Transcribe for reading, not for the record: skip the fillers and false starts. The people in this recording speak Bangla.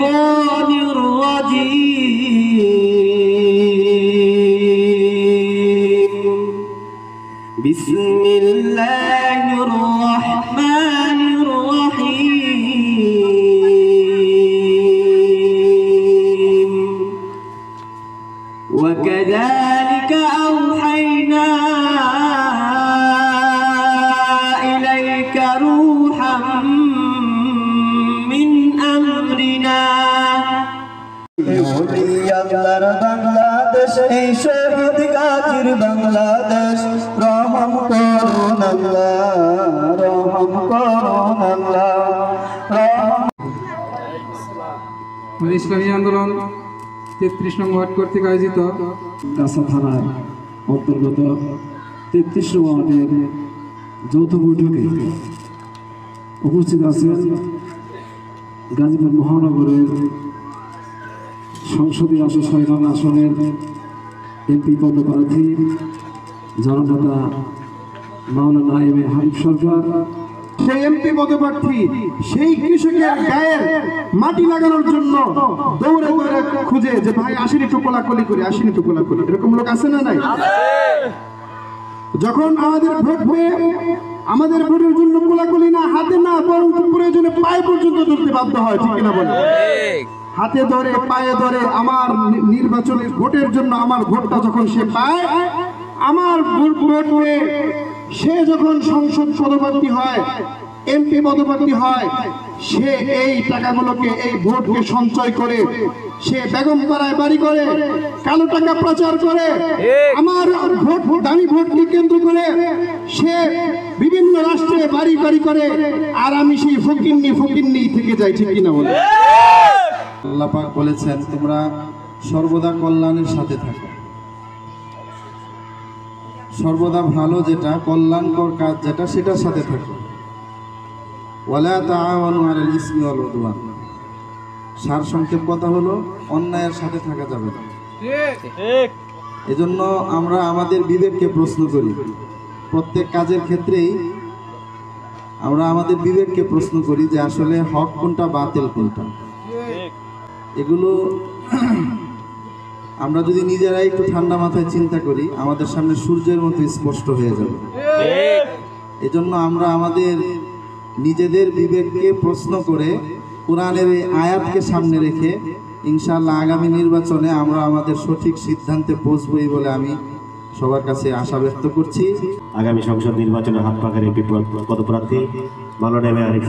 الشيطان الرجيم بسم الله الرحمن الرحيم وكذلك أوحينا إليك روحا من أمرنا বাংলাদেশ এই শহীদ গাজীর বাংলাদেশ রহম করুন আল্লাহ রহম করুন আল্লাহ ইসলামী আন্দোলন 33 নং ওয়ার্ড কর্তৃক আয়োজিত কাছা থানার অন্তর্গত 33 নং ওয়ার্ডের যৌথ বৈঠকে উপস্থিত আছেন গাজীপুর মহানগরের সংসদীয় 6 নং আসনের এমপি পদপ্রার্থী জননেতা মাওলানা এম এ হাবিব সরকার। সেই এমপি পদপ্রার্থী সেই কৃষকের গায়ের মাটি লাগানোর জন্য দৌড়ে দৌড়ে খুঁজে যে ভাই আসেনি একটু কোলাকুলি করি, আসেনি একটু কোলাকুলি, এরকম লোক আছে না নাই? যখন আমাদের ভোট হয়ে আমাদের ভোটের জন্য কোলাকুলি না, হাতে না, বরং প্রয়োজনে পায়ে পর্যন্ত ধরতে বাধ্য হয়, ঠিক কিনা বলে? হাতে ধরে পায়ে ধরে আমার নির্বাচনের ভোটের জন্য আমার ভোটটা যখন সে পায়, আমার ভোট হয়ে সে যখন সংসদ পদপ্রার্থী হয়, এমপি পদপ্রার্থী হয়, সে এই টাকাগুলোকে এই ভোটকে সঞ্চয় করে সে বেগম পাড়ায় বাড়ি করে কালো টাকা প্রচার করে আমার ভোট দামি ভোটকে কেন্দ্র করে সে বিভিন্ন রাষ্ট্রে বাড়ি বাড়ি করে, আর আমি সেই ফকিন্নি থেকে যাই, ঠিক কিনা বলে? আল্লাহ পাক বলেছেন তোমরা সর্বদা কল্যাণের সাথে থাকো, সর্বদা ভালো যেটা কল্যাণকর কাজ যেটা সেটার সাথে থাকো। ওয়ালা তাআওয়ানু আলাল ইসমি ওয়াল উদওয়ান, সার সংক্ষেপ কথা হলো অন্যায়ের সাথে থাকা যাবে না। এজন্য আমরা আমাদের বিবেককে প্রশ্ন করি, প্রত্যেক কাজের ক্ষেত্রেই আমরা আমাদের বিবেককে প্রশ্ন করি যে আসলে হক কোনটা বাতিল কোনটা। এগুলো আমরা যদি নিজেরাই একটু ঠান্ডা মাথায় চিন্তা করি আমাদের সামনে সূর্যের মতো স্পষ্ট হয়ে যাবে। এজন্য আমরা আমাদের নিজেদের বিবেককে প্রশ্ন করে কোরআনের এই আয়াতকে সামনে রেখে ইনশাআল্লাহ আগামী নির্বাচনে আমরা আমাদের সঠিক সিদ্ধান্তে পৌঁছবই বলে আমি সবার কাছে আশা ব্যক্ত করছি। আগামী সংসদ নির্বাচনে হাত পাখার এমপি পদপ্রার্থী মাওলানা এম এ হাবিব